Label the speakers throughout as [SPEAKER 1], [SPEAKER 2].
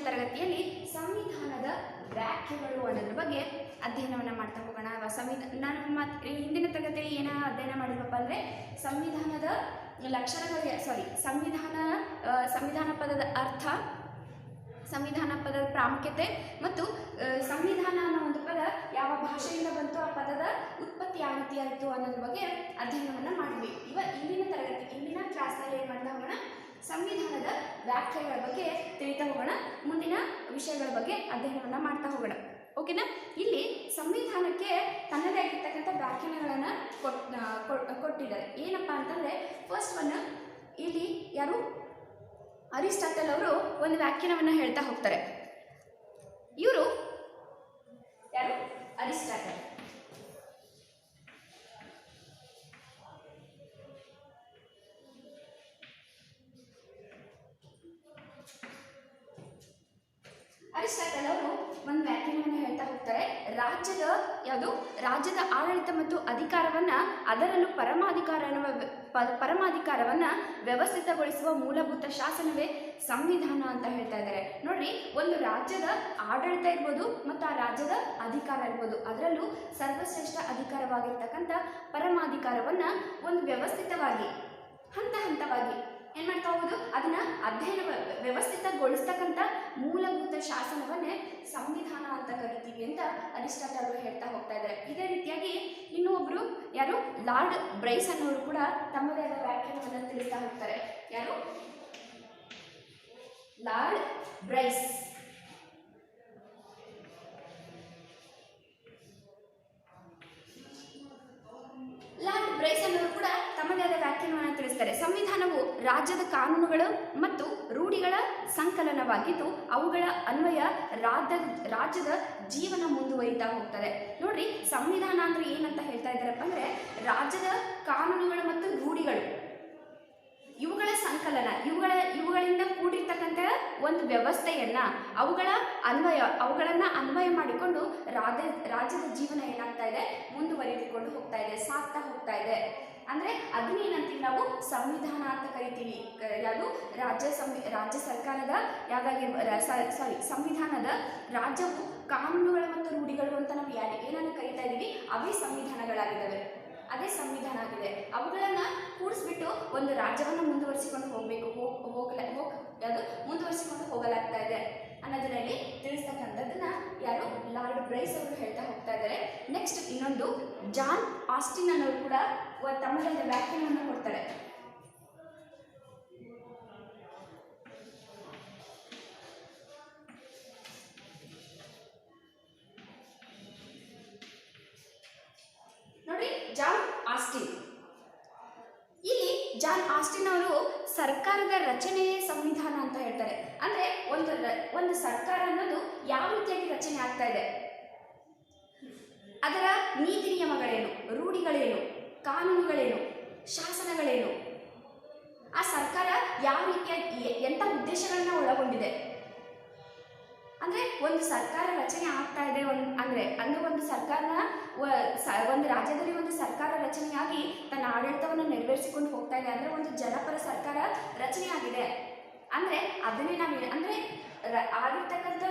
[SPEAKER 1] ತರಗತಿಯಲ್ಲಿ ಸಂವಿಧಾನದ ವ್ಯಾಖ್ಯೆಗಳು ಅನ್ನೋದ್ರ ಬಗ್ಗೆ ಅಧ್ಯಯನವನ್ನು ಮಾಡ್ತಾ ಹೋಗೋಣ. ಹಿಂದಿನ ತರಗತಿಯಲ್ಲಿ ಏನ ಅಧ್ಯಯನ ಮಾಡಿದ್ವಪ್ಪ ಅಂದರೆ ಸಂವಿಧಾನದ ಲಕ್ಷಣಗಳು, ಸಂವಿಧಾನ ಪದದ ಅರ್ಥ, ಸಂವಿಧಾನ ಪದದ ಪ್ರಾಮುಖ್ಯತೆ ಮತ್ತು ಸಂವಿಧಾನ ಅನ್ನೋ ಒಂದು ಪದ ಯಾವ ಭಾಷೆಯಿಂದ ಬಂತು, ಆ ಪದದ ಉತ್ಪತ್ತಿ ಯಾವ ರೀತಿ ಆಯಿತು ಅನ್ನೋದ್ರ ಬಗ್ಗೆ ಅಧ್ಯಯನವನ್ನು ಮಾಡಿದ್ವಿ. ಇಂದಿನ ಕ್ಲಾಸ್ನಲ್ಲಿ ಏನು ಮಾಡ್ತಾ ಹೋಗೋಣ, ಸಂವಿಧಾನದ ವ್ಯಾಖ್ಯೆಗಳ ಬಗ್ಗೆ ತಿಳಿತಾ ಹೋಗೋಣ, ಮುಂದಿನ ವಿಷಯಗಳ ಬಗ್ಗೆ ಅಧ್ಯಯನವನ್ನು ಮಾಡ್ತಾ ಹೋಗೋಣ. ಓಕೆನಾ. ಇಲ್ಲಿ ಸಂವಿಧಾನಕ್ಕೆ ತನ್ನದೇ ಆಗಿರ್ತಕ್ಕಂಥ ವ್ಯಾಖ್ಯಾನಗಳನ್ನು ಕೊಟ್ಟಿದ್ದಾರೆ. ಏನಪ್ಪ ಅಂತಂದರೆ ಫಸ್ಟ್ ಒನ್, ಇಲ್ಲಿ ಯಾರು ಅರಿಸ್ಟಾಟಲ್ ಅವರು ಒಂದು ವ್ಯಾಖ್ಯಾನವನ್ನು ಹೇಳ್ತಾ ಹೋಗ್ತಾರೆ. ಇವರು ಯಾರು? ಅರಿಸ್ಟಾಟಲ್. ಅರಿಸ್ಟಾಟಲ್ ಅವರು ಒಂದು ವ್ಯಾಖ್ಯಾನವನ್ನು ಹೇಳ್ತಾ ಹೋಗ್ತಾರೆ. ರಾಜ್ಯದ ಆಡಳಿತ ಮತ್ತು ಅಧಿಕಾರವನ್ನು, ಅದರಲ್ಲೂ ಪರಮಾಧಿಕಾರವನ್ನು ವ್ಯವಸ್ಥಿತಗೊಳಿಸುವ ಮೂಲಭೂತ ಶಾಸನವೇ ಸಂವಿಧಾನ ಅಂತ ಹೇಳ್ತಾ ಇದ್ದಾರೆ. ನೋಡ್ರಿ, ಒಂದು ರಾಜ್ಯದ ಆಡಳಿತ ಇರ್ಬೋದು ಮತ್ತು ಆ ರಾಜ್ಯದ ಅಧಿಕಾರ ಇರ್ಬೋದು, ಅದರಲ್ಲೂ ಸರ್ವಶ್ರೇಷ್ಠ ಅಧಿಕಾರವಾಗಿರ್ತಕ್ಕಂಥ ಪರಮಾಧಿಕಾರವನ್ನು ಒಂದು ವ್ಯವಸ್ಥಿತವಾಗಿ ಹಂತ ಹಂತವಾಗಿ ಏನು ಮಾಡ್ತಾ ಹೋಗೋದು, ಅದನ್ನು ವ್ಯವಸ್ಥಿತಗೊಳಿಸ್ತಕ್ಕಂಥ ಮೂಲಭೂತ ಶಾಸನವನ್ನೇ ಸಂವಿಧಾನ ಅಂತ ಕರಿತೀವಿ ಅಂತ ಅರಿಸ್ಟಾಟಲ್ ಅವರು ಹೇಳ್ತಾ ಹೋಗ್ತಾ ಇದ್ದಾರೆ. ಇದೇ ರೀತಿಯಾಗಿ ಇನ್ನೂ ಒಬ್ಬರು ಯಾರು, ಲಾರ್ಡ್ ಬ್ರೈಸ್ ಅನ್ನೋರು ಕೂಡ ತಮ್ಮದೇ ಆದ ವ್ಯಾಖ್ಯಾನವನ್ನು ತಿಳಿಸ್ತಾ ಹೋಗ್ತಾರೆ. ಯಾರು? Lord Bryce. ಲಾರ್ಡ್ ಬ್ರೈಸ್ ಅನ್ನೋರು ಕೂಡ ತಮ್ಮದೇ ಆದ ವ್ಯಾಖ್ಯಾನವನ್ನು ತಿಳಿಸ್ತಾರೆ. ಸಂವಿಧಾನವು ರಾಜ್ಯದ ಕಾನೂನುಗಳು ಮತ್ತು ರೂಢಿಗಳ ಸಂಕಲನವಾಗಿದ್ದು ಅವುಗಳ ಅನ್ವಯ ರಾಜ್ಯದ ಜೀವನ ಮುಂದುವರಿತಾ ಹೋಗ್ತದೆ. ನೋಡ್ರಿ, ಸಂವಿಧಾನ ಅಂದ್ರೆ ಏನಂತ ಹೇಳ್ತಾ ಇದ್ದಾರಪ್ಪ ಅಂದ್ರೆ ರಾಜ್ಯದ ಕಾನೂನುಗಳು ಮತ್ತು ರೂಢಿಗಳು, ಇವುಗಳ ಸಂಕಲನ, ಇವುಗಳಿಂದ ಕೂಡಿರ್ತಕ್ಕಂಥ ಒಂದು ವ್ಯವಸ್ಥೆಯನ್ನ ಅವುಗಳನ್ನು ಅನ್ವಯ ಮಾಡಿಕೊಂಡು ರಾಜ್ಯದ ಜೀವನ ಏನಾಗ್ತಾ ಇದೆ, ಮುಂದುವರಿದುಕೊಂಡು ಹೋಗ್ತಾ ಇದೆ, ಸಾಗ್ತಾ ಹೋಗ್ತಾ ಇದೆ. ಅಂದ್ರೆ ಅದನ್ನೇನಂತೀವಿ ನಾವು ಸಂವಿಧಾನ ಅಂತ ಕರಿತೀವಿ. ಯಾವುದು? ರಾಜ್ಯ ಸರ್ಕಾರದ ಸಂವಿಧಾನದ ರಾಜ್ಯವು ಕಾನೂನುಗಳು ಮತ್ತು ರೂಢಿಗಳು ಅಂತ ನಾವು ಏನನ್ನು ಕರಿತಾ ಇದ್ದೀವಿ, ಅವೇ ಸಂವಿಧಾನಗಳಾಗಿದ್ದಾವೆ. ಅದೇ ಸಂವಿಧಾನ ಆಗಿದೆ. ಅವುಗಳನ್ನು ಕೂಡಿಸ್ಬಿಟ್ಟು ಒಂದು ರಾಜ್ಯವನ್ನು ಮುಂದುವರಿಸಿಕೊಂಡು ಮುಂದುವರಿಸಿಕೊಂಡು ಹೋಗಲಾಗ್ತಾ ಇದೆ ಅನ್ನೋದರಲ್ಲಿ ತಿಳಿಸ್ತಕ್ಕಂಥದ್ದನ್ನ ಯಾರು? ಲಾರ್ಡ್ ಬ್ರೈಸ್ ಅವರು ಹೇಳ್ತಾ ಹೋಗ್ತಾ ಇದ್ದಾರೆ. ನೆಕ್ಸ್ಟ್ ಇನ್ನೊಂದು ಜಾನ್ ಆಸ್ಟಿನ್ ಅನ್ನೋರು ಕೂಡ ತಮ್ಮದೇ ವ್ಯಾಖ್ಯಾನವನ್ನು ಕೊಡ್ತಾರೆ. ನೋಡಿ, ಜಾನ್ ಆಸ್ಟಿನ್. ಇಲ್ಲಿ ಜಾನ್ ಆಸ್ಟಿನ್ ಅವರು ಸರ್ಕಾರದ ರಚನೆಯೇ ಸಂವಿಧಾನ ಅಂತ ಹೇಳ್ತಾರೆ. ಅಂದ್ರೆ ಒಂದು ಸರ್ಕಾರ ಅನ್ನೋದು ಯಾವ ರೀತಿಯಾಗಿ ರಚನೆ ಆಗ್ತಾ ಇದೆ, ಅದರ ನೀತಿ ನಿಯಮಗಳೇನು, ರೂಢಿಗಳೇನು, ಕಾನೂನುಗಳೇನು, ಶಾಸನಗಳೇನು, ಆ ಸರ್ಕಾರ ಯಾವ ರೀತಿಯಾಗಿ ಎಂಥ ಉದ್ದೇಶಗಳನ್ನ ಒಳಗೊಂಡಿದೆ, ಅಂದ್ರೆ ಒಂದು ಸರ್ಕಾರ ರಚನೆ ಆಗ್ತಾ ಇದೆ ಅಂದ್ರೆ ಒಂದು ಸರ್ಕಾರನ ಒಂದು ರಾಜ್ಯದಲ್ಲಿ ಒಂದು ಸರ್ಕಾರ ರಚನೆಯಾಗಿ ತನ್ನ ಆಡಳಿತವನ್ನು ನೆರವೇರಿಸಿಕೊಂಡು ಹೋಗ್ತಾ ಇದೆ ಅಂದ್ರೆ ಒಂದು ಜನಪರ ಸರ್ಕಾರ ರಚನೆ ಆಗಿದೆ ಅಂದ್ರೆ ಅದನ್ನೇ ನಾವು ಅಂದ್ರೆ ಆಗಿರ್ತಕ್ಕಂಥ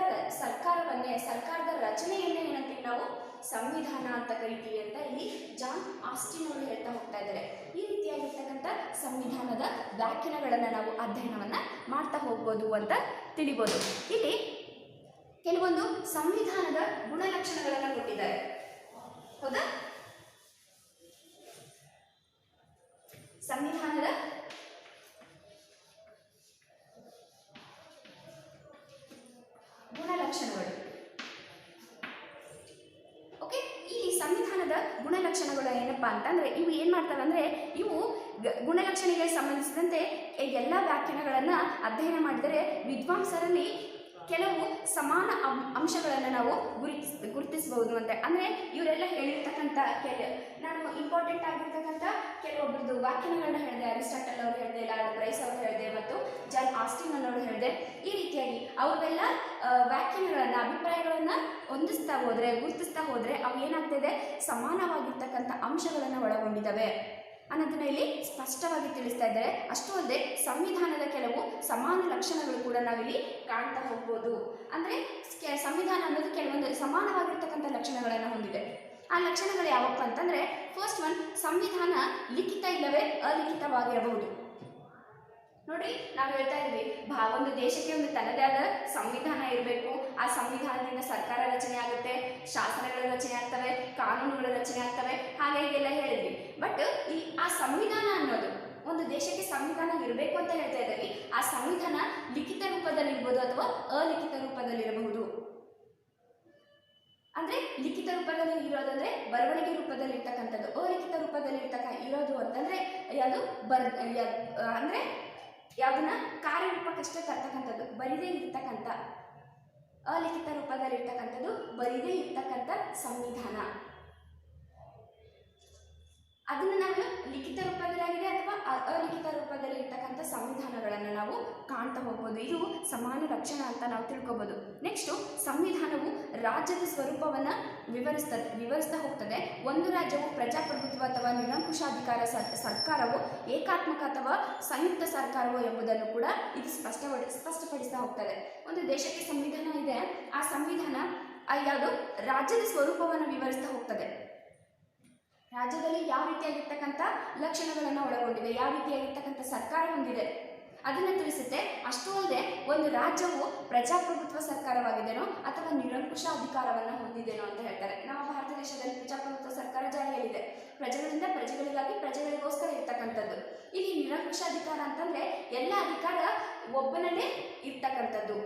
[SPEAKER 1] ಸರ್ಕಾರದ ರಚನೆಯನ್ನೇ ಏನಂತೀವಿ ನಾವು ಸಂವಿಧಾನ ಅಂತ ಕರಿತೀವಿ ಅಂತ ಇಲ್ಲಿ ಜಾನ್ ಆಸ್ಟಿನ್ ಅವರು ಹೇಳ್ತಾ ಹೋಗ್ತಾ ಇದ್ದಾರೆ. ಈ ರೀತಿಯಾಗಿರ್ತಕ್ಕಂಥ ಸಂವಿಧಾನದ ವ್ಯಾಖ್ಯಾನಗಳನ್ನು ನಾವು ಅಧ್ಯಯನವನ್ನ ಮಾಡ್ತಾ ಹೋಗ್ಬೋದು ಅಂತ ತಿಳಿಬೋದು. ಇಲ್ಲಿ ಕೆಲವೊಂದು ಸಂವಿಧಾನದ ಗುಣಲಕ್ಷಣಗಳನ್ನು ಕೊಟ್ಟಿದ್ದಾರೆ, ಹೌದಾ? ಸಂವಿಧಾನದ ಗುಣಲಕ್ಷಣಗಳು. ಓಕೆ, ಈ ಸಂವಿಧಾನದ ಗುಣಲಕ್ಷಣಗಳು ಏನಪ್ಪಾ ಅಂತಂದ್ರೆ ಇವು ಏನ್ ಮಾಡ್ತವೆ ಅಂದ್ರೆ ಇವು ಗುಣಲಕ್ಷಣಗಳಿಗೆ ಸಂಬಂಧಿಸಿದಂತೆ ಎಲ್ಲ ವ್ಯಾಖ್ಯಾನಗಳನ್ನು ಅಧ್ಯಯನ ಮಾಡಿದರೆ ವಿದ್ವಾಂಸರಲ್ಲಿ ಕೆಲವು ಸಮಾನ ಅಂಶಗಳನ್ನು ನಾವು ಗುರುತಿಸಬಹುದು ಅಂತ. ಅಂದರೆ ಇವರೆಲ್ಲ ಹೇಳಿರ್ತಕ್ಕಂಥ ನಾನು ಇಂಪಾರ್ಟೆಂಟ್ ಆಗಿರ್ತಕ್ಕಂಥ ಕೆಲವೊಬ್ಬರದ್ದು ವ್ಯಾಖ್ಯಾನಗಳನ್ನ ಹೇಳಿದೆ. ಅರಿಸ್ಟಾಟಲ್ ಅವರು ಹೇಳಿದೆ, ಲಾರ್ಡ್ ಬ್ರೈಸ್ ಅವರು ಹೇಳಿದೆ ಮತ್ತು ಜಾನ್ ಆಸ್ಟಿನ್ ಅನ್ನೋರು ಹೇಳಿದೆ. ಈ ರೀತಿಯಾಗಿ ಅವರೆಲ್ಲ ವ್ಯಾಖ್ಯಾನಗಳನ್ನು, ಅಭಿಪ್ರಾಯಗಳನ್ನು ಹೊಂದಿಸ್ತಾ ಹೋದರೆ, ಗುರುತಿಸ್ತಾ ಹೋದರೆ ಅವು ಏನಾಗ್ತಿದೆ, ಸಮಾನವಾಗಿರ್ತಕ್ಕಂಥ ಅಂಶಗಳನ್ನು ಒಳಗೊಂಡಿದ್ದಾವೆ ಅನ್ನೋದನ್ನ ಇಲ್ಲಿ ಸ್ಪಷ್ಟವಾಗಿ ತಿಳಿಸ್ತಾ ಇದ್ದಾರೆ. ಅಷ್ಟು ಅಲ್ಲದೆ ಸಂವಿಧಾನದ ಕೆಲವು ಸಮಾನ ಲಕ್ಷಣಗಳು ಕೂಡ ನಾವಿಲ್ಲಿ ಕಾಣ್ತಾ ಹೋಗ್ಬೋದು. ಅಂದರೆ ಸಂವಿಧಾನ ಅನ್ನೋದು ಕೆಲವೊಂದು ಸಮಾನವಾಗಿರ್ತಕ್ಕಂಥ ಲಕ್ಷಣಗಳನ್ನು ಹೊಂದಿದೆ. ಆ ಲಕ್ಷಣಗಳು ಯಾವಪ್ಪ ಅಂತಂದರೆ, ಫಸ್ಟ್ ಒನ್, ಸಂವಿಧಾನ ಲಿಖಿತ ಇಲ್ಲವೇ ಅಲಿಖಿತವಾಗಿರಬಹುದು. ನೋಡಿ, ನಾವು ಹೇಳ್ತಾ ಇದ್ವಿ ಒಂದು ದೇಶಕ್ಕೆ ಒಂದು ತನ್ನದೇ ಆದ ಸಂವಿಧಾನ ಇರಬೇಕು. ಆ ಸಂವಿಧಾನದಿಂದ ಸರ್ಕಾರ ರಚನೆ ಆಗುತ್ತೆ, ಶಾಸನಗಳ ರಚನೆ ಆಗ್ತವೆ, ಕಾನೂನುಗಳ ರಚನೆ ಆಗ್ತವೆ, ಹಾಗೆ ಹೀಗೆಲ್ಲ ಹೇಳಿದ್ವಿ. ಬಟ್ ಈ ಆ ಸಂವಿಧಾನ ಅನ್ನೋದು, ಒಂದು ದೇಶಕ್ಕೆ ಸಂವಿಧಾನ ಇರಬೇಕು ಅಂತ ಹೇಳ್ತಾ ಇದ್ದೀವಿ. ಆ ಸಂವಿಧಾನ ಲಿಖಿತ ರೂಪದಲ್ಲಿ ಇರ್ಬೋದು ಅಥವಾ ಅಲಿಖಿತ ರೂಪದಲ್ಲಿರಬಹುದು. ಅಂದ್ರೆ ಲಿಖಿತ ರೂಪದಲ್ಲಿ ಇರೋದಂದ್ರೆ ಬರವಣಿಗೆ ರೂಪದಲ್ಲಿ ಇರ್ತಕ್ಕಂಥದ್ದು. ಅಲಿಖಿತ ರೂಪದಲ್ಲಿ ಇರೋದು ಅಂತಂದ್ರೆ ಯಾವುದು ಅಂದ್ರೆ ಯಾವುದನ್ನ ಕಾರ್ಯರೂಪಕ್ಕಷ್ಟೇ ತರ್ತಕ್ಕಂಥದ್ದು, ಬರಿದೇ ಇರ್ತಕ್ಕಂಥ. ಅಲಿಖಿತ ರೂಪದಲ್ಲಿ ಇರ್ತಕ್ಕಂಥದ್ದು ಬರಿದೇ ಇರ್ತಕ್ಕಂಥ ಸಂವಿಧಾನ. ಅದನ್ನು ನಾವು ಲಿಖಿತ ರೂಪದಲ್ಲಾಗಿದೆ ಅಥವಾ ಅಲಿಖಿತ ರೂಪದಲ್ಲಿ ಇರ್ತಕ್ಕಂಥ ಸಂವಿಧಾನಗಳನ್ನು ನಾವು ಕಾಣ್ತಾ ಹೋಗ್ಬೋದು. ಇದು ಸಮಾನ ಲಕ್ಷಣ ಅಂತ ನಾವು ತಿಳ್ಕೊಬೋದು. ನೆಕ್ಸ್ಟು, ಸಂವಿಧಾನವು ರಾಜ್ಯದ ಸ್ವರೂಪವನ್ನು ವಿವರಿಸ್ತಾ ಹೋಗ್ತದೆ. ಒಂದು ರಾಜ್ಯವು ಪ್ರಜಾಪ್ರಭುತ್ವ ಅಥವಾ ನಿರಂಕುಶಾಧಿಕಾರ ಸರ್ಕಾರವು ಏಕಾತ್ಮಕ ಅಥವಾ ಸಂಯುಕ್ತ ಸರ್ಕಾರವು ಎಂಬುದನ್ನು ಕೂಡ ಇದು ಸ್ಪಷ್ಟಪಡಿಸ್ತಾ ಹೋಗ್ತದೆ. ಒಂದು ದೇಶಕ್ಕೆ ಸಂವಿಧಾನ ಇದೆ, ಆ ಸಂವಿಧಾನ ಯಾವುದು ರಾಜ್ಯದ ಸ್ವರೂಪವನ್ನು ವಿವರಿಸ್ತಾ ಹೋಗ್ತದೆ. ರಾಜ್ಯದಲ್ಲಿ ಯಾವ ರೀತಿಯಾಗಿರ್ತಕ್ಕಂಥ ಲಕ್ಷಣಗಳನ್ನು ಒಳಗೊಂಡಿದೆ, ಯಾವ ರೀತಿಯಾಗಿರ್ತಕ್ಕಂಥ ಸರ್ಕಾರ ಹೊಂದಿದೆ ಅದನ್ನು ತಿಳಿಸುತ್ತೆ. ಅಷ್ಟೂ ಅಲ್ಲದೆ ಒಂದು ರಾಜ್ಯವು ಪ್ರಜಾಪ್ರಭುತ್ವ ಸರ್ಕಾರವಾಗಿದೆನೋ ಅಥವಾ ನಿರಂಕುಶ ಅಧಿಕಾರವನ್ನು ಹೊಂದಿದೆನೋ ಅಂತ ಹೇಳ್ತಾರೆ. ನಮ್ಮ ಭಾರತ ದೇಶದಲ್ಲಿ ಪ್ರಜಾಪ್ರಭುತ್ವ ಸರ್ಕಾರ ಜಾರಿಯಲ್ಲಿದೆ. ಪ್ರಜೆಗಳಿಂದ ಪ್ರಜೆಗಳಿಗಾಗಿ ಪ್ರಜೆಗಳಿಗೋಸ್ಕರ ಇರ್ತಕ್ಕಂಥದ್ದು. ಇಲ್ಲಿ ನಿರಂಕುಶ ಅಧಿಕಾರ ಅಂತಂದ್ರೆ ಎಲ್ಲ ಅಧಿಕಾರ ಒಬ್ಬನಲ್ಲೇ ಇರ್ತಕ್ಕಂಥದ್ದು.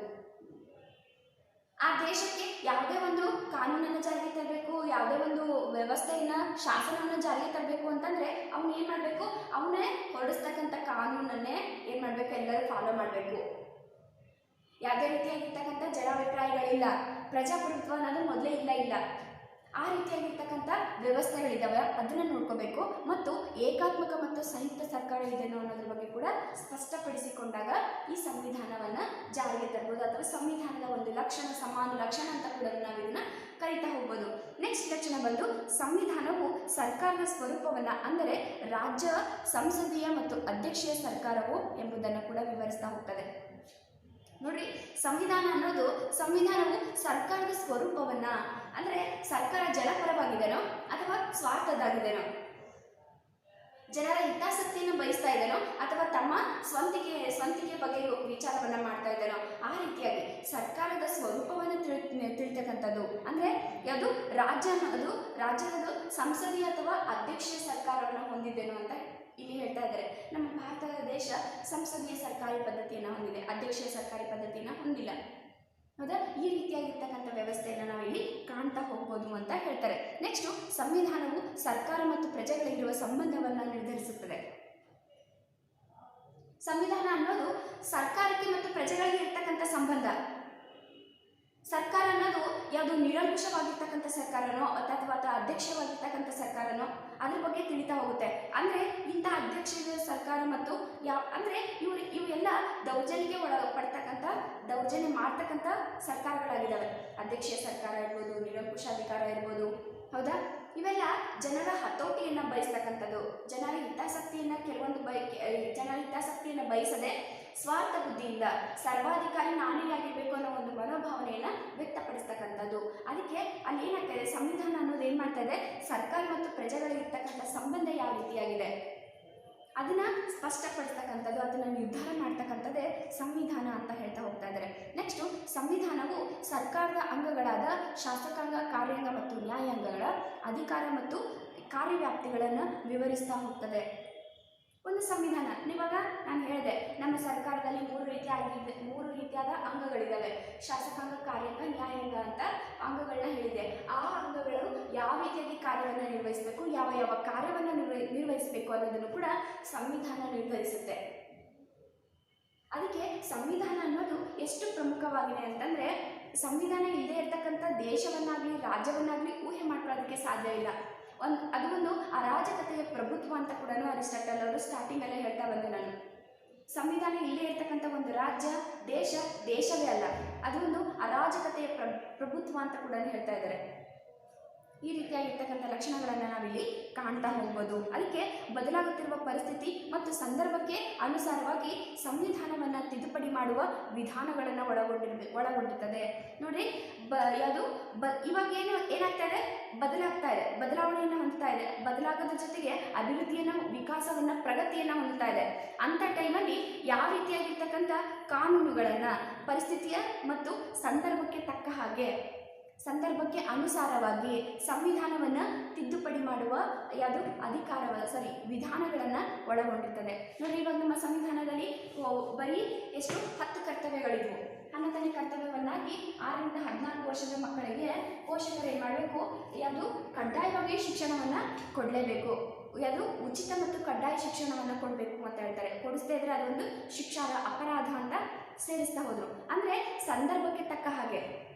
[SPEAKER 1] ಆ ದೇಶಕ್ಕೆ ಯಾವುದೇ ಒಂದು ಕಾನೂನನ್ನು ಜಾರಿಗೆ ತರಬೇಕು, ಯಾವುದೇ ಒಂದು ವ್ಯವಸ್ಥೆಯನ್ನು ಶಾಸನವನ್ನು ಜಾರಿಗೆ ತರಬೇಕು ಅಂತಂದರೆ ಅವನು ಏನು ಮಾಡಬೇಕು, ಅವನೇ ಹೊರಡಿಸ್ತಕ್ಕಂಥ ಕಾನೂನನ್ನೇ ಏನು ಮಾಡಬೇಕು, ಎಲ್ಲರೂ ಫಾಲೋ ಮಾಡಬೇಕು. ಯಾವುದೇ ರೀತಿಯಾಗಿರ್ತಕ್ಕಂಥ ಜನಾಭಿಪ್ರಾಯಗಳಿಲ್ಲ. ಪ್ರಜಾಪ್ರಭುತ್ವ ಅನ್ನೋದು ಮೊದಲೇ ಇಲ್ಲ. ಆ ರೀತಿಯಾಗಿರ್ತಕ್ಕಂಥ ವ್ಯವಸ್ಥೆಗಳಿದ್ದಾವೆ, ಅದನ್ನು ನೋಡ್ಕೋಬೇಕು. ಮತ್ತು ಏಕಾತ್ಮಕ ಮತ್ತು ಸಂಯುಕ್ತ ಸರ್ಕಾರ ಇದೆನೋ ಅನ್ನೋದ್ರ ಬಗ್ಗೆ ಕೂಡ ಸ್ಪಷ್ಟಪಡಿಸಿಕೊಂಡಾಗ ಈ ಸಂವಿಧಾನವನ್ನು ಜಾರಿಗೆ ತರ್ಬೋದು. ಅಥವಾ ಸಂವಿಧಾನದ ಒಂದು ಲಕ್ಷಣ, ಸಮಾನ ಲಕ್ಷಣ ಅಂತ ಕೂಡ ನಾವು ಇದನ್ನು ಕರಿತಾ ಹೋಗ್ಬೋದು. ನೆಕ್ಸ್ಟ್ ಲಕ್ಷಣ ಬಂದು, ಸಂವಿಧಾನವು ಸರ್ಕಾರದ ಸ್ವರೂಪವನ್ನು, ಅಂದರೆ ರಾಜ್ಯ, ಸಂಸದೀಯ ಮತ್ತು ಅಧ್ಯಕ್ಷೀಯ ಸರ್ಕಾರವು ಎಂಬುದನ್ನು ಕೂಡ ವಿವರಿಸ್ತಾ ಹೋಗ್ತದೆ. ನೋಡ್ರಿ, ಸಂವಿಧಾನವು ಸರ್ಕಾರದ ಸ್ವರೂಪವನ್ನ, ಅಂದ್ರೆ ಸರ್ಕಾರ ಜನಪರವಾಗಿದೆನೋ ಅಥವಾ ಸ್ವಾರ್ಥದಾಗಿದೆನೋ, ಜನರ ಹಿತಾಸಕ್ತಿಯನ್ನು ಬಯಸ್ತಾ ಇದ್ದೇನೋ ಅಥವಾ ತಮ್ಮ ಸ್ವಂತಿಕೆ ಬಗ್ಗೆ ವಿಚಾರವನ್ನ ಮಾಡ್ತಾ ಇದ್ದೇನೋ, ಆ ರೀತಿಯಾಗಿ ಸರ್ಕಾರದ ಸ್ವರೂಪವನ್ನು ತಿಳಿತಕ್ಕಂಥದ್ದು. ಅಂದ್ರೆ ಯಾವುದು ರಾಜ್ಯದ ಸಂಸದೀಯ ಅಥವಾ ಅಧ್ಯಕ್ಷೀಯ ಸರ್ಕಾರವನ್ನು ಹೊಂದಿದ್ದೇನೋ ಅಂತ ಇಲ್ಲಿ ಹೇಳ್ತಾ ಇದ್ದಾರೆ. ನಮ್ಮ ಭಾರತ ದೇಶ ಸಂಸದೀಯ ಸರ್ಕಾರಿ ಪದ್ಧತಿಯನ್ನು ಹೊಂದಿದೆ, ಅಧ್ಯಕ್ಷೀಯ ಸರ್ಕಾರಿ ಪದ್ಧತಿಯನ್ನು ಹೊಂದಿಲ್ಲ. ಹೌದಾ? ಈ ರೀತಿಯಾಗಿರ್ತಕ್ಕಂಥ ವ್ಯವಸ್ಥೆಯನ್ನು ನಾವಿಲ್ಲಿ ಕಾಣ್ತಾ ಹೋಗ್ಬೋದು ಅಂತ ಹೇಳ್ತಾರೆ. ನೆಕ್ಸ್ಟು, ಸಂವಿಧಾನವು ಸರ್ಕಾರ ಮತ್ತು ಪ್ರಜೆಗಳಿಗಿರುವ ಸಂಬಂಧವನ್ನು ನಿರ್ಧರಿಸುತ್ತದೆ. ಸಂವಿಧಾನ ಅನ್ನೋದು ಸರ್ಕಾರಕ್ಕೆ ಮತ್ತು ಪ್ರಜೆಗಳಿಗೆ ಇರ್ತಕ್ಕಂಥ ಸಂಬಂಧ. ಸರ್ಕಾರ ಅನ್ನೋದು ಯಾವುದು ನಿರಂಕುಶವಾಗಿರ್ತಕ್ಕಂಥ ಸರ್ಕಾರನೋ ಅಥವಾ ಅಧ್ಯಕ್ಷವಾಗಿರ್ತಕ್ಕಂಥ ಸರ್ಕಾರನೋ ಅದ್ರ ಬಗ್ಗೆ ತಿಳಿತಾ ಹೋಗುತ್ತೆ. ಅಂದರೆ ಇಂಥ ಅಧ್ಯಕ್ಷ ಸರ್ಕಾರ ಮತ್ತು ಅಂದರೆ ಇವೆಲ್ಲ ದೌರ್ಜನ್ಯಕ್ಕೆ ಒಳಪಡ್ತಕ್ಕಂಥ, ದೌರ್ಜನ್ಯ ಮಾಡ್ತಕ್ಕಂಥ ಸರ್ಕಾರಗಳಾಗಿದ್ದಾವೆ. ಅಧ್ಯಕ್ಷೀಯ ಸರ್ಕಾರ ಇರ್ಬೋದು, ನಿರಂಕುಶಾಧಿಕಾರ ಇರ್ಬೋದು. ಹೌದಾ? ಇವೆಲ್ಲ ಜನರ ಹತೋಟಿಯನ್ನು ಬಯಸ್ತಕ್ಕಂಥದ್ದು. ಜನರ ಹಿತಾಸಕ್ತಿಯನ್ನು ಬಯಸದೆ ಸ್ವಾರ್ಥ ಬುದ್ಧಿಯಿಂದ ಸರ್ವಾಧಿಕಾರಿ ನಾನೇ ಆಗಿರಬೇಕು ಅನ್ನೋ ಒಂದು ಮನೋಭಾವನೆಯನ್ನು ವ್ಯಕ್ತಪಡಿಸ್ತಕ್ಕಂಥದ್ದು. ಅದಕ್ಕೆ ಅಲ್ಲಿ ಏನಾಗ್ತದೆ, ಸಂವಿಧಾನ ಅನ್ನೋದು ಏನು ಮಾಡ್ತಾ ಇದೆ, ಸರ್ಕಾರ ಮತ್ತು ಪ್ರಜೆಗಳಿರ್ತಕ್ಕಂಥ ಸಂಬಂಧ ಯಾವ ರೀತಿಯಾಗಿದೆ ಅದನ್ನ ಸ್ಪಷ್ಟಪಡಿಸ್ತಕ್ಕಂಥದ್ದು, ಅದನ್ನು ನಿರ್ಧಾರ ಮಾಡ್ತಕ್ಕಂಥದ್ದೇ ಸಂವಿಧಾನ ಅಂತ ಹೇಳ್ತಾ ಹೋಗ್ತಾ ಇದ್ದಾರೆ. ನೆಕ್ಸ್ಟು, ಸಂವಿಧಾನವು ಸರ್ಕಾರದ ಅಂಗಗಳಾದ ಶಾಸಕಾಂಗ, ಕಾರ್ಯಾಂಗ ಮತ್ತು ನ್ಯಾಯಾಂಗಗಳ ಅಧಿಕಾರ ಮತ್ತು ಕಾರ್ಯವ್ಯಾಪ್ತಿಗಳನ್ನು ವಿವರಿಸ್ತಾ ಹೋಗ್ತದೆ. ಒಂದು ಸಂವಿಧಾನ, ಇವಾಗ ನಾನು ಹೇಳಿದೆ, ನಮ್ಮ ಸರ್ಕಾರದಲ್ಲಿ ಮೂರು ರೀತಿಯಾದ ಅಂಗಗಳಿದ್ದಾವೆ. ಶಾಸಕಾಂಗ, ಕಾರ್ಯಾಂಗ, ನ್ಯಾಯಾಂಗ ಅಂತ ಅಂಗಗಳನ್ನ ಹೇಳಿದೆ. ಆ ಅಂಗಗಳು ಯಾವ ರೀತಿಯಾಗಿ ಕಾರ್ಯವನ್ನು ನಿರ್ವಹಿಸಬೇಕು, ಯಾವ ಕಾರ್ಯವನ್ನು ನಿರ್ವಹಿಸಬೇಕು ಅನ್ನೋದನ್ನು ಕೂಡ ಸಂವಿಧಾನ ನಿರ್ಧರಿಸುತ್ತೆ. ಅದಕ್ಕೆ ಸಂವಿಧಾನ ಅನ್ನೋದು ಎಷ್ಟು ಪ್ರಮುಖವಾಗಿದೆ ಅಂತಂದರೆ, ಸಂವಿಧಾನ ಇಲ್ಲದೆ ಇರ್ತಕ್ಕಂಥ ದೇಶವನ್ನಾಗಲಿ ರಾಜ್ಯವನ್ನಾಗಲಿ ಊಹೆ ಮಾಡ್ಕೊಳ್ಳೋದಕ್ಕೆ ಸಾಧ್ಯ ಇಲ್ಲ. ಅದು ಒಂದು ಅರಾಜಕತೆಯ ಪ್ರಭುತ್ವ ಅಂತ ಕೂಡ ಅರಿಸ್ಟಾಟಲ್ ಅವರು ಸ್ಟಾರ್ಟಿಂಗಲ್ಲೇ ಹೇಳ್ತಾ ಬಂದೆ ನಾನು. ಸಂವಿಧಾನ ಇಲ್ಲೇ ಇರ್ತಕ್ಕಂಥ ಒಂದು ರಾಜ್ಯ, ದೇಶವೇ ಅಲ್ಲ, ಅದು ಒಂದು ಅರಾಜಕತೆಯ ಪ್ರಭುತ್ವ ಅಂತ ಕೂಡ ಹೇಳ್ತಾ ಇದ್ದಾರೆ. ಈ ರೀತಿಯಾಗಿರ್ತಕ್ಕಂಥ ಲಕ್ಷಣಗಳನ್ನು ನಾವಿಲ್ಲಿ ಕಾಣ್ತಾ ಹೋಗ್ಬೋದು. ಅದಕ್ಕೆ ಬದಲಾಗುತ್ತಿರುವ ಪರಿಸ್ಥಿತಿ ಮತ್ತು ಸಂದರ್ಭಕ್ಕೆ ಅನುಸಾರವಾಗಿ ಸಂವಿಧಾನವನ್ನು ತಿದ್ದುಪಡಿ ಮಾಡುವ ವಿಧಾನಗಳನ್ನು ಒಳಗೊಂಡಿರ್ತದೆ. ನೋಡ್ರಿ, ಇವಾಗ ಏನಾಗ್ತಾ ಇದೆ, ಬದಲಾಗ್ತಾ ಇದೆ, ಬದಲಾವಣೆಯನ್ನು ಹೊಂದ್ತಾ ಇದೆ, ಬದಲಾಗೋದ್ರ ಜೊತೆಗೆ ಅಭಿವೃದ್ಧಿಯನ್ನು, ವಿಕಾಸವನ್ನು, ಪ್ರಗತಿಯನ್ನು ಹೊಂದ್ತಾ ಇದೆ. ಅಂಥ ಟೈಮಲ್ಲಿ ಯಾವ ರೀತಿಯಾಗಿರ್ತಕ್ಕಂಥ ಕಾನೂನುಗಳನ್ನು ಪರಿಸ್ಥಿತಿಯ ಮತ್ತು ಸಂದರ್ಭಕ್ಕೆ ತಕ್ಕ ಹಾಗೆ, ಸಂದರ್ಭಕ್ಕೆ ಅನುಸಾರವಾಗಿ ಸಂವಿಧಾನವನ್ನು ತಿದ್ದುಪಡಿ ಮಾಡುವ ವಿಧಾನಗಳನ್ನು ಒಳಗೊಂಡಿರ್ತದೆ. ನೋಡಿ, ಇವಾಗ ನಮ್ಮ ಸಂವಿಧಾನದಲ್ಲಿ ಬರೀ ಎಷ್ಟು 10 ಕರ್ತವ್ಯಗಳಿದ್ವು. 11ನೇ ಕರ್ತವ್ಯವನ್ನಾಗಿ 6ರಿಂದ 14 ವರ್ಷದ ಮಕ್ಕಳಿಗೆ ಪೋಷಕರು ಏನು ಮಾಡಬೇಕು, ಯಾವುದು ಕಡ್ಡಾಯವಾಗಿ ಶಿಕ್ಷಣವನ್ನು ಕೊಡಲೇಬೇಕು. ಅದು ಉಚಿತ ಮತ್ತು ಕಡ್ಡಾಯ ಶಿಕ್ಷಣವನ್ನು ಕೊಡಬೇಕು ಅಂತ ಹೇಳ್ತಾರೆ. ಕೊಡಿಸ್ತಾ ಇದ್ರೆ ಅದೊಂದು ಶಿಕ್ಷಾರ ಅಪರಾಧ ಅಂತ ಸೇರಿಸ್ತಾ ಹೋದರು. ಅಂದರೆ ಸಂದರ್ಭಕ್ಕೆ ತಕ್ಕ ಹಾಗೆ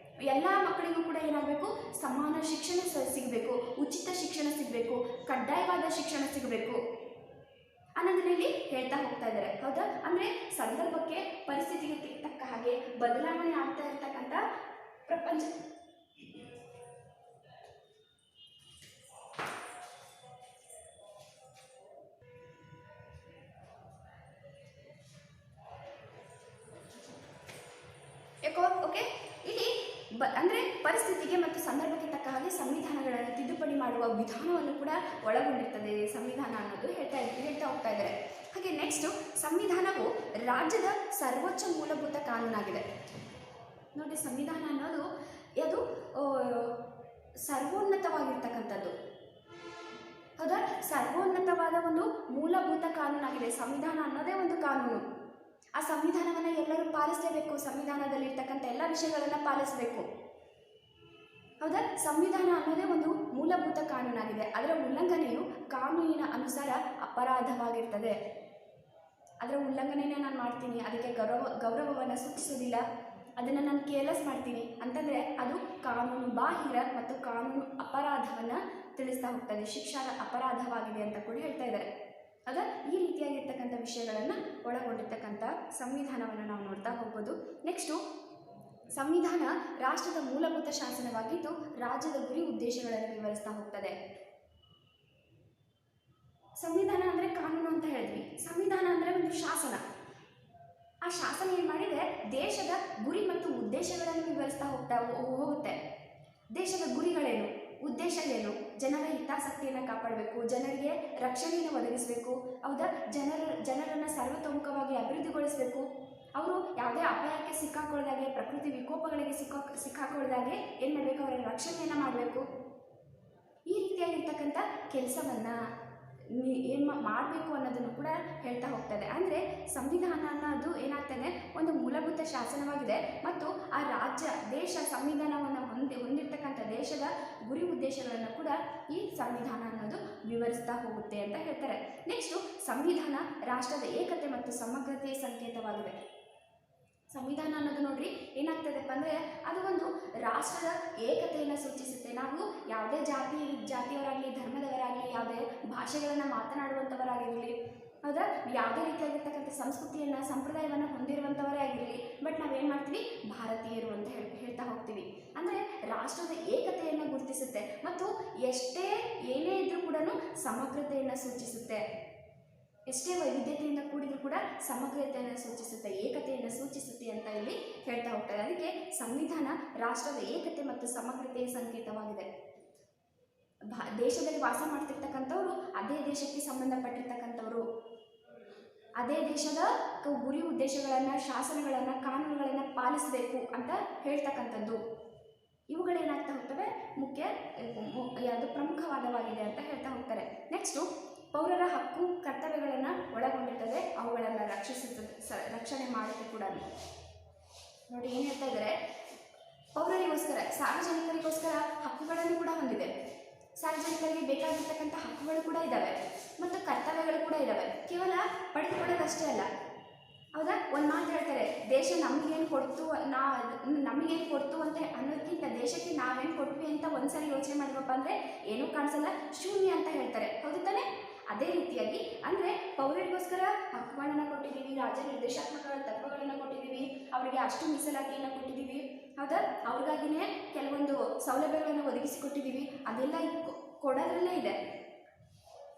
[SPEAKER 1] ಎಲ್ಲ ಮಕ್ಕಳಿಗೂ ಕೂಡ ಏನಾಗಬೇಕು, ಸಮಾನ ಶಿಕ್ಷಣ ಸಿಗಬೇಕು, ಉಚಿತ ಶಿಕ್ಷಣ ಸಿಗಬೇಕು, ಕಡ್ಡಾಯವಾದ ಶಿಕ್ಷಣ ಸಿಗಬೇಕು ಅನ್ನೋದರಲ್ಲಿ ಹೇಳ್ತಾ ಹೋಗ್ತಾ ಇದ್ದಾರೆ. ಹೌದಾ? ಅಂದರೆ ಸಂದರ್ಭಕ್ಕೆ, ಪರಿಸ್ಥಿತಿಗೆ ತಕ್ಕ ಹಾಗೆ ಬದಲಾವಣೆ ಆಗ್ತಾ ಇರ್ತಕ್ಕಂಥ ಪ್ರಪಂಚ ಓಕೆ. ಇಲ್ಲಿ ಅಂದರೆ ಪರಿಸ್ಥಿತಿಗೆ ಮತ್ತು ಸಂದರ್ಭಕ್ಕೆ ತಕ್ಕ ಹಾಗೆ ಸಂವಿಧಾನಗಳನ್ನು ತಿದ್ದುಪಡಿ ಮಾಡುವ ವಿಧಾನವನ್ನು ಕೂಡ ಒಳಗೊಂಡಿರ್ತದೆ ಸಂವಿಧಾನ ಅನ್ನೋದು ಹೇಳ್ತಾ ಹೋಗ್ತಾ ಇದ್ದಾರೆ. ಹಾಗೆ ನೆಕ್ಸ್ಟು, ಸಂವಿಧಾನವು ರಾಜ್ಯದ ಸರ್ವೋಚ್ಚ ಮೂಲಭೂತ ಕಾನೂನಾಗಿದೆ. ನೋಡಿ, ಸಂವಿಧಾನ ಅನ್ನೋದು ಅದು ಸರ್ವೋನ್ನತವಾಗಿರ್ತಕ್ಕಂಥದ್ದು. ಹೌದಾ? ಸರ್ವೋನ್ನತವಾದ ಒಂದು ಮೂಲಭೂತ ಕಾನೂನಾಗಿದೆ. ಸಂವಿಧಾನ ಅನ್ನೋದೇ ಒಂದು ಕಾನೂನು. ಆ ಸಂವಿಧಾನವನ್ನು ಎಲ್ಲರೂ ಪಾಲಿಸಲೇಬೇಕು. ಸಂವಿಧಾನದಲ್ಲಿರ್ತಕ್ಕಂಥ ಎಲ್ಲ ವಿಷಯಗಳನ್ನು ಪಾಲಿಸಬೇಕು. ಹೌದಾ? ಸಂವಿಧಾನ ಅನ್ನೋದೇ ಒಂದು ಮೂಲಭೂತ ಕಾನೂನಾಗಿದೆ. ಅದರ ಉಲ್ಲಂಘನೆಯು ಕಾನೂನಿನ ಅನುಸಾರ ಅಪರಾಧವಾಗಿರ್ತದೆ. ಅದರ ಉಲ್ಲಂಘನೆಯನ್ನು ನಾನು ಮಾಡ್ತೀನಿ, ಅದಕ್ಕೆ ಗೌರವವನ್ನು ಸೂಚಿಸೋದಿಲ್ಲ, ಅದನ್ನು ನಾನು ಕೇರ್ಲೆಸ್ ಮಾಡ್ತೀನಿ ಅಂತಂದರೆ ಅದು ಕಾನೂನು ಬಾಹಿರ ಮತ್ತು ಕಾನೂನು ಅಪರಾಧವನ್ನು ತಿಳಿಸ್ತಾ ಹೋಗ್ತದೆ. ಶಿಕ್ಷಾರ ಅಪರಾಧವಾಗಿದೆ ಅಂತ ಕೂಡ ಹೇಳ್ತಾ ಇದ್ದಾರೆ. ಹೌದಾ? ಈ ರೀತಿಯಾಗಿರ್ತಕ್ಕಂಥ ವಿಷಯಗಳನ್ನು ಒಳಗೊಂಡಿರ್ತಕ್ಕಂಥ ಸಂವಿಧಾನವನ್ನು ನಾವು ನೋಡ್ತಾ ಹೋಗ್ಬೋದು. ನೆಕ್ಸ್ಟು, ಸಂವಿಧಾನ ರಾಷ್ಟ್ರದ ಮೂಲಭೂತ ಶಾಸನವಾಗಿದ್ದು ರಾಜ್ಯದ ಗುರಿ ಉದ್ದೇಶಗಳನ್ನು ವಿವರಿಸ್ತಾ ಹೋಗ್ತದೆ. ಸಂವಿಧಾನ ಅಂದರೆ ಕಾನೂನು ಅಂತ ಹೇಳಿದ್ವಿ. ಸಂವಿಧಾನ ಅಂದರೆ ಒಂದು ಶಾಸನ. ಆ ಶಾಸನ ಏನು ಮಾಡಿದೆ, ದೇಶದ ಗುರಿ ಮತ್ತು ಉದ್ದೇಶಗಳನ್ನು ವಿವರಿಸ್ತಾ ಹೋಗುತ್ತೆ. ದೇಶದ ಗುರಿಗಳೇನು, ಉದ್ದೇಶ ಏನು, ಜನರ ಹಿತಾಸಕ್ತಿಯನ್ನು ಕಾಪಾಡಬೇಕು, ಜನರಿಗೆ ರಕ್ಷಣೆಯನ್ನು ಒದಗಿಸಬೇಕು. ಹೌದಾ? ಜನರನ್ನು ಸರ್ವತೋಮುಖವಾಗಿ ಅಭಿವೃದ್ಧಿಗೊಳಿಸಬೇಕು. ಅವರು ಯಾವುದೇ ಅಪಾಯಕ್ಕೆ ಸಿಕ್ಕಾಕೊಳ್ಳದಾಗೆ, ಪ್ರಕೃತಿ ವಿಕೋಪಗಳಿಗೆ ಸಿಕ್ಕಾಕೊಳ್ಳದಾಗೆ ಏನು ಮಾಡಬೇಕು, ಅವರ ರಕ್ಷಣೆಯನ್ನು ಮಾಡಬೇಕು. ಈ ರೀತಿಯಾಗಿರ್ತಕ್ಕಂಥ ಕೆಲಸವನ್ನು ಏನು ಮಾಡಬೇಕು ಅನ್ನೋದನ್ನು ಕೂಡ ಹೇಳ್ತಾ ಹೋಗ್ತದೆ. ಅಂದರೆ ಸಂವಿಧಾನ ಅನ್ನೋದು ಏನಾಗ್ತದೆ, ಒಂದು ಮೂಲಭೂತ ಶಾಸನವಾಗಿದೆ ಮತ್ತು ಆ ದೇಶ ಸಂವಿಧಾನವನ್ನು ಹೊಂದಿರ್ತಕ್ಕಂಥ ದೇಶದ ಗುರಿ ಉದ್ದೇಶಗಳನ್ನು ಕೂಡ ಈ ಸಂವಿಧಾನ ಅನ್ನೋದು ವಿವರಿಸ್ತಾ ಹೋಗುತ್ತೆ ಅಂತ ಹೇಳ್ತಾರೆ. ನೆಕ್ಸ್ಟು, ಸಂವಿಧಾನ ರಾಷ್ಟ್ರದ ಏಕತೆ ಮತ್ತು ಸಮಗ್ರತೆಯ ಸಂಕೇತವಾಗಿದೆ. ಸಂವಿಧಾನ ಅನ್ನೋದು ನೋಡ್ರಿ ಏನಾಗ್ತದಪ್ಪ ಅಂದರೆ ಅದು ಒಂದು ರಾಷ್ಟ್ರದ ಏಕತೆಯನ್ನು ಸೂಚಿಸುತ್ತೆ. ನಾವು ಯಾವುದೇ ಜಾತಿಯವರಾಗಲಿ, ಧರ್ಮದವರಾಗಲಿ, ಯಾವುದೇ ಭಾಷೆಗಳನ್ನು ಮಾತನಾಡುವಂಥವರಾಗಿರಲಿ, ಹೌದಾ, ಯಾವುದೇ ರೀತಿಯಾಗಿರ್ತಕ್ಕಂಥ ಸಂಸ್ಕೃತಿಯನ್ನು, ಸಂಪ್ರದಾಯವನ್ನು ಹೊಂದಿರುವಂಥವರೇ ಆಗಿರಲಿ, ಬಟ್ ನಾವೇನು ಮಾಡ್ತೀವಿ, ಭಾರತೀಯರು ಅಂತ ಹೇಳ್ತಾ ಹೋಗ್ತೀವಿ. ಅಂದರೆ ರಾಷ್ಟ್ರದ ಏಕತೆಯನ್ನು ಗುರುತಿಸುತ್ತೆ ಮತ್ತು ಏನೇ ಇದ್ರೂ ಕೂಡ ಸಮಗ್ರತೆಯನ್ನು ಸೂಚಿಸುತ್ತೆ. ಎಷ್ಟೇ ವೈವಿಧ್ಯತೆಯಿಂದ ಕೂಡಿದ್ರೂ ಕೂಡ ಸಮಗ್ರತೆಯನ್ನು ಸೂಚಿಸುತ್ತೆ, ಏಕತೆಯನ್ನು ಸೂಚಿಸುತ್ತೆ ಅಂತ ಇಲ್ಲಿ ಹೇಳ್ತಾ ಹೋಗ್ತಾರೆ. ಅದಕ್ಕೆ ಸಂವಿಧಾನ ರಾಷ್ಟ್ರದ ಏಕತೆ ಮತ್ತು ಸಮಗ್ರತೆಯ ಸಂಕೇತವಾಗಿದೆ. ದೇಶದಲ್ಲಿ ವಾಸ ಮಾಡ್ತಿರ್ತಕ್ಕಂಥವ್ರು ಅದೇ ದೇಶಕ್ಕೆ ಸಂಬಂಧಪಟ್ಟಿರ್ತಕ್ಕಂಥವ್ರು, ಅದೇ ದೇಶದ ಗುರಿ ಉದ್ದೇಶಗಳನ್ನು, ಶಾಸನಗಳನ್ನು, ಕಾನೂನುಗಳನ್ನು ಪಾಲಿಸಬೇಕು ಅಂತ ಹೇಳ್ತಕ್ಕಂಥದ್ದು. ಇವುಗಳೇನಾಗ್ತಾ ಹೋಗ್ತವೆ, ಪ್ರಮುಖವಾದವಾಗಿದೆ ಅಂತ ಹೇಳ್ತಾ ಹೋಗ್ತಾರೆ. ನೆಕ್ಸ್ಟು, ಪೌರರ ಹಕ್ಕು ಕರ್ತವ್ಯಗಳನ್ನು ಒಳಗೊಂಡಿರ್ತದೆ, ಅವುಗಳನ್ನು ರಕ್ಷಣೆ ಮಾಡುತ್ತೆ ಕೂಡ. ನೋಡಿ ಏನು ಹೇಳ್ತಾ ಇದ್ದಾರೆ, ಪೌರರಿಗೋಸ್ಕರ, ಸಾರ್ವಜನಿಕರಿಗೋಸ್ಕರ ಹಕ್ಕುಗಳನ್ನು ಕೂಡ ಹೊಂದಿದೆ. ಸಾರ್ವಜನಿಕರಿಗೆ ಬೇಕಾಗಿರ್ತಕ್ಕಂಥ ಹಕ್ಕುಗಳು ಕೂಡ ಇದ್ದಾವೆ ಮತ್ತು ಕರ್ತವ್ಯಗಳು ಕೂಡ ಇದ್ದಾವೆ. ಕೇವಲ ಪಡೆದುಕೊಳ್ಳೋದಷ್ಟೇ ಅಲ್ಲ. ಹೌದಾ? ಒಂದು ಮಾತು ಹೇಳ್ತಾರೆ, ದೇಶ ನಮಗೇನು ಕೊಡ್ತು ಅಂತ ಅನ್ನೋದಕ್ಕಿಂತ ದೇಶಕ್ಕೆ ನಾವೇನು ಕೊಟ್ವಿ ಅಂತ ಒಂದ್ಸರಿ ಯೋಚನೆ ಮಾಡಿದಪ್ಪ ಅಂದರೆ ಏನೂ ಕಾಣಿಸಲ್ಲ, ಶೂನ್ಯ ಅಂತ ಹೇಳ್ತಾರೆ. ಹೌದು ತಾನೆ? ಅದೇ ರೀತಿಯಾಗಿ ಅಂದರೆ ಪೌರರಿಗೋಸ್ಕರ ಹಕ್ಕುಗಳನ್ನು ಕೊಟ್ಟಿದ್ದೀವಿ, ರಾಜ್ಯ ನಿರ್ದೇಶಾತ್ಮಕ ತತ್ವಗಳನ್ನು ಕೊಟ್ಟಿದ್ದೀವಿ, ಅವರಿಗೆ ಅಷ್ಟು ಮೀಸಲಾತಿಯನ್ನು ಕೊಟ್ಟಿದ್ದೀವಿ, ಹೌದಾ? ಅವ್ರಿಗಾಗಿನೇ ಕೆಲವೊಂದು ಸೌಲಭ್ಯಗಳನ್ನು ಒದಗಿಸಿಕೊಟ್ಟಿದ್ದೀವಿ, ಅದೆಲ್ಲ ಕೊಡೋದ್ರಲ್ಲೇ ಇದೆ.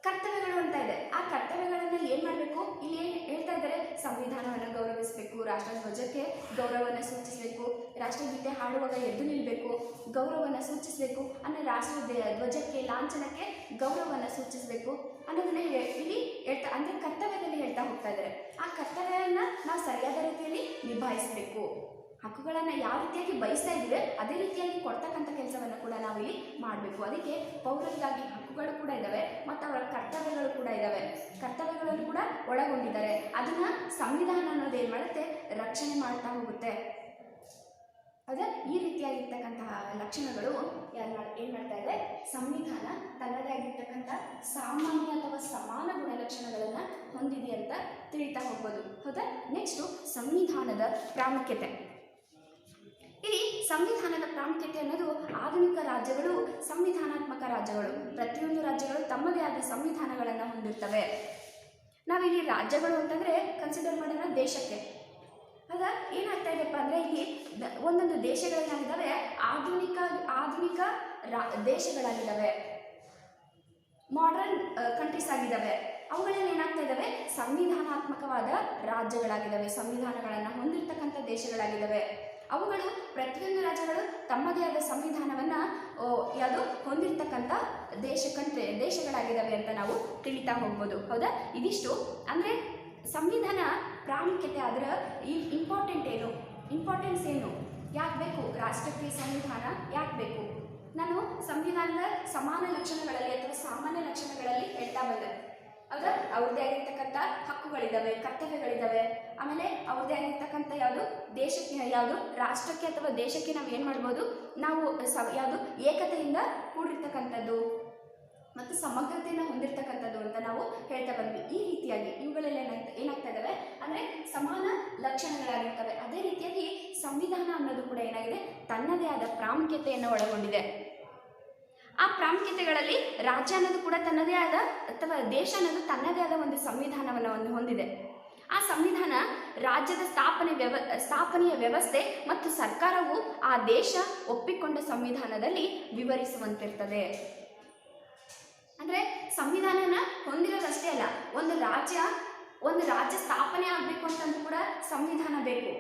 [SPEAKER 1] ಕರ್ತವ್ಯಗಳು ಅಂತ ಇದೆ. ಆ ಕರ್ತವ್ಯಗಳನ್ನು ಏನು ಮಾಡಬೇಕು? ಇಲ್ಲಿ ಏನು ಹೇಳ್ತಾ ಇದ್ದಾರೆ? ಸಂವಿಧಾನವನ್ನು ಗೌರವಿಸಬೇಕು, ರಾಷ್ಟ್ರ ಧ್ವಜಕ್ಕೆ ಗೌರವವನ್ನು ಸೂಚಿಸಬೇಕು, ರಾಷ್ಟ್ರಗೀತೆ ಹಾಡುವಾಗ ಎದ್ದು ನಿಲ್ಲಬೇಕು, ಗೌರವವನ್ನು ಸೂಚಿಸಬೇಕು, ಅಂದರೆ ರಾಷ್ಟ್ರ ಧ್ವಜಕ್ಕೆ ಲಾಂಛನಕ್ಕೆ ಗೌರವವನ್ನು ಸೂಚಿಸಬೇಕು ಅನ್ನೋದನ್ನ ಇಲ್ಲಿ ಹೇಳ್ತಾ, ಅಂದರೆ ಕರ್ತವ್ಯದಲ್ಲಿ ಹೇಳ್ತಾ ಹೋಗ್ತಾ ಇದ್ದಾರೆ. ಆ ಕರ್ತವ್ಯವನ್ನು ನಾವು ಸರಿಯಾದ ರೀತಿಯಲ್ಲಿ ನಿಭಾಯಿಸಬೇಕು. ಹಕ್ಕುಗಳನ್ನು ಯಾವ ರೀತಿಯಾಗಿ ಬಯಸ್ತಾ ಇದ್ದೀವಿ ಅದೇ ರೀತಿಯಾಗಿ ಕೊಡ್ತಕ್ಕಂಥ ಕೆಲಸವನ್ನು ಕೂಡ ನಾವಿಲ್ಲಿ ಮಾಡಬೇಕು. ಅದಕ್ಕೆ ಪೌರರಿಗಾಗಿ ಹಕ್ಕುಗಳು ಕೂಡ ಇದ್ದಾವೆ ಮತ್ತು ಅವರ ಕರ್ತವ್ಯಗಳು ಕೂಡ ಇದ್ದಾವೆ. ಕರ್ತವ್ಯಗಳನ್ನು ಕೂಡ ಒಳಗೊಂಡಿದ್ದಾರೆ. ಅದನ್ನು ಸಂವಿಧಾನ ಅನ್ನೋದು ಏನು ಮಾಡುತ್ತೆ? ರಕ್ಷಣೆ ಮಾಡ್ತಾ ಹೋಗುತ್ತೆ. ಹೌದಾ? ಈ ರೀತಿಯಾಗಿರ್ತಕ್ಕಂತಹ ಲಕ್ಷಣಗಳು ಏನು ಮಾಡ್ತಾ ಇದೆ? ಸಂವಿಧಾನ ತನ್ನದೇ ಆಗಿರ್ತಕ್ಕಂಥ ಸಾಮಾನ್ಯ ಅಥವಾ ಸಮಾನ ಗುಣಲಕ್ಷಣಗಳನ್ನು ಹೊಂದಿದೆ ಅಂತ ತಿಳಿತಾ ಹೋಗ್ಬೋದು. ಹೌದಾ? ನೆಕ್ಸ್ಟು ಸಂವಿಧಾನದ ಪ್ರಾಮುಖ್ಯತೆ. ಇಲ್ಲಿ ಸಂವಿಧಾನದ ಪ್ರಾಮುಖ್ಯತೆ ಅನ್ನೋದು ಆಧುನಿಕ ರಾಜ್ಯಗಳು ಸಂವಿಧಾನಾತ್ಮಕ ರಾಜ್ಯಗಳು. ಪ್ರತಿಯೊಂದು ರಾಜ್ಯಗಳು ತಮ್ಮದೇ ಆದ ಸಂವಿಧಾನಗಳನ್ನು ಹೊಂದಿರ್ತವೆ. ನಾವಿಲ್ಲಿ ರಾಜ್ಯಗಳು ಅಂತಂದರೆ ಕನ್ಸಿಡರ್ ಮಾಡೋಣ ದೇಶಕ್ಕೆ. ಆಗ ಏನಾಗ್ತಾ ಇದೆಯಪ್ಪ ಅಂದರೆ ಇಲ್ಲಿ ಒಂದೊಂದು ದೇಶಗಳೇನಾಗಿದ್ದಾವೆ? ಆಧುನಿಕ ದೇಶಗಳಾಗಿದ್ದಾವೆ, ಮಾಡರ್ನ್ ಕಂಟ್ರೀಸ್ ಆಗಿದ್ದಾವೆ. ಅವುಗಳಲ್ಲಿ ಏನಾಗ್ತಾ ಇದ್ದಾವೆ? ಸಂವಿಧಾನಾತ್ಮಕವಾದ ರಾಜ್ಯಗಳಾಗಿದ್ದಾವೆ, ಸಂವಿಧಾನಗಳನ್ನು ಹೊಂದಿರತಕ್ಕಂಥ ದೇಶಗಳಾಗಿದ್ದಾವೆ. ಅವುಗಳು ಪ್ರತಿಯೊಂದು ರಾಜ್ಯಗಳು ತಮ್ಮದೇ ಆದ ಸಂವಿಧಾನವನ್ನು ಯಾವುದು ಹೊಂದಿರತಕ್ಕಂಥ ದೇಶಗಳಾಗಿದ್ದಾವೆ ಅಂತ ನಾವು ತಿಳಿತಾ ಹೋಗ್ಬೋದು. ಹೌದಾ? ಇದಿಷ್ಟು ಅಂದರೆ ಸಂವಿಧಾನ ಪ್ರಾಮುಖ್ಯತೆ. ಅದರ ಇಂಪಾರ್ಟೆನ್ಸ್ ಏನು? ಯಾಕೆ ಬೇಕು ರಾಷ್ಟ್ರಕ್ಕೆ ಸಂವಿಧಾನ? ಯಾಕೆ ಬೇಕು? ನಾನು ಸಂವಿಧಾನದ ಸಮಾನ ಲಕ್ಷಣಗಳಲ್ಲಿ ಅಥವಾ ಸಾಮಾನ್ಯ ಲಕ್ಷಣಗಳಲ್ಲಿ ಹೇಳ್ತಾ ಬಂದೆ. ಹೌದಾ? ಅವ್ರದ್ದೇ ಆಗಿರ್ತಕ್ಕಂಥ ಹಕ್ಕುಗಳಿದ್ದಾವೆ, ಕರ್ತವ್ಯಗಳಿದ್ದಾವೆ. ಆಮೇಲೆ ಅವ್ರದ್ದೇ ಆಗಿರ್ತಕ್ಕಂಥ ಯಾವುದು ರಾಷ್ಟ್ರಕ್ಕೆ ಅಥವಾ ದೇಶಕ್ಕೆ ನಾವು ಏನು ಮಾಡ್ಬೋದು? ನಾವು ಯಾವುದು ಏಕತೆಯಿಂದ ಕೂಡಿರ್ತಕ್ಕಂಥದ್ದು ಮತ್ತು ಸಮಗ್ರತೆಯನ್ನು ಹೊಂದಿರತಕ್ಕಂಥದ್ದು ಅಂತ ನಾವು ಹೇಳ್ತಾ ಬಂದ್ವಿ. ಈ ರೀತಿಯಾಗಿ ಇವುಗಳೆಲ್ಲ ಏನಾಗ್ತಾ ಇದ್ದಾವೆ ಅಂದರೆ ಸಮಾನ ಲಕ್ಷಣಗಳಾಗಿರ್ತವೆ. ಅದೇ ರೀತಿಯಾಗಿ ಸಂವಿಧಾನ ಅನ್ನೋದು ಕೂಡ ಏನಾಗಿದೆ? ತನ್ನದೇ ಆದ ಪ್ರಾಮುಖ್ಯತೆಯನ್ನು ಒಳಗೊಂಡಿದೆ. ಆ ಪ್ರಾಮುಖ್ಯತೆಗಳಲ್ಲಿ ರಾಜ್ಯ ಅನ್ನೋದು ಕೂಡ ತನ್ನದೇ ಆದ ಅಥವಾ ದೇಶ ಅನ್ನೋದು ತನ್ನದೇ ಆದ ಒಂದು ಸಂವಿಧಾನವನ್ನು ಹೊಂದಿದೆ. ಆ ಸಂವಿಧಾನ ರಾಜ್ಯದ ಸ್ಥಾಪನೆಯ ವ್ಯವಸ್ಥೆ ಮತ್ತು ಸರ್ಕಾರವು ಆ ದೇಶ ಒಪ್ಪಿಕೊಂಡ ಸಂವಿಧಾನದಲ್ಲಿ ವಿವರಿಸುವಂತಿರ್ತದೆ. ಅಂದರೆ ಸಂವಿಧಾನನ ಹೊಂದಿರೋದಷ್ಟೇ ಅಲ್ಲ, ಒಂದು ರಾಜ್ಯ ಸ್ಥಾಪನೆ ಆಗಬೇಕು ಅಂತಂದ್ರೂ ಕೂಡ ಸಂವಿಧಾನ ಬೇಕು.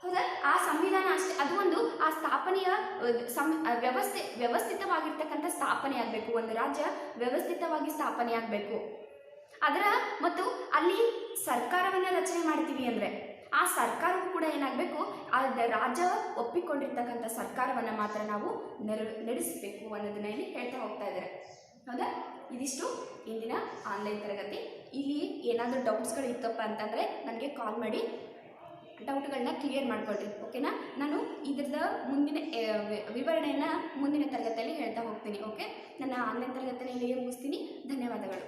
[SPEAKER 1] ಹೌದಾ? ಆ ಸಂವಿಧಾನ ಅಷ್ಟೇ, ಅದು ಒಂದು ಆ ಸ್ಥಾಪನೆಯ ವ್ಯವಸ್ಥಿತವಾಗಿರ್ತಕ್ಕಂಥ ಸ್ಥಾಪನೆ ಆಗಬೇಕು. ಒಂದು ರಾಜ್ಯ ವ್ಯವಸ್ಥಿತವಾಗಿ ಸ್ಥಾಪನೆ ಆಗಬೇಕು. ಮತ್ತು ಅಲ್ಲಿ ಸರ್ಕಾರವನ್ನು ರಚನೆ ಮಾಡ್ತೀವಿ ಅಂದರೆ ಆ ಸರ್ಕಾರವು ಕೂಡ ಏನಾಗಬೇಕು? ಆ ರಾಜ್ಯ ಒಪ್ಪಿಕೊಂಡಿರ್ತಕ್ಕಂಥ ಸರ್ಕಾರವನ್ನು ಮಾತ್ರ ನಾವು ನಡೆಸಬೇಕು ಅನ್ನೋದನ್ನ ಇಲ್ಲಿ ಹೇಳ್ತಾ ಹೋಗ್ತಾ ಇದ್ದಾರೆ. ಹೌದಾ? ಇದಿಷ್ಟು ಇಂದಿನ ಆನ್ಲೈನ್ ತರಗತಿ. ಇಲ್ಲಿ ಏನಾದರೂ ಡೌಟ್ಸ್ಗಳು ಇತ್ತಪ್ಪ ಅಂತಂದರೆ ನನಗೆ ಕಾಲ್ ಮಾಡಿ ಡೌಟ್ಗಳನ್ನ ಕ್ಲಿಯರ್ ಮಾಡ್ಕೊಳ್ರಿ. ಓಕೆನಾ? ನಾನು ಇದ್ರದ ಮುಂದಿನ ವಿವರಣೆಯನ್ನು ಮುಂದಿನ ತರಗತಿಯಲ್ಲಿ ಹೇಳ್ತಾ ಹೋಗ್ತೀನಿ. ಓಕೆ? ನನ್ನ ಆನ್ಲೈನ್ ತರಗತಿಯನ್ನು ಇಲ್ಲಿಗೆ ಮುಗಿಸ್ತೀನಿ. ಧನ್ಯವಾದಗಳು.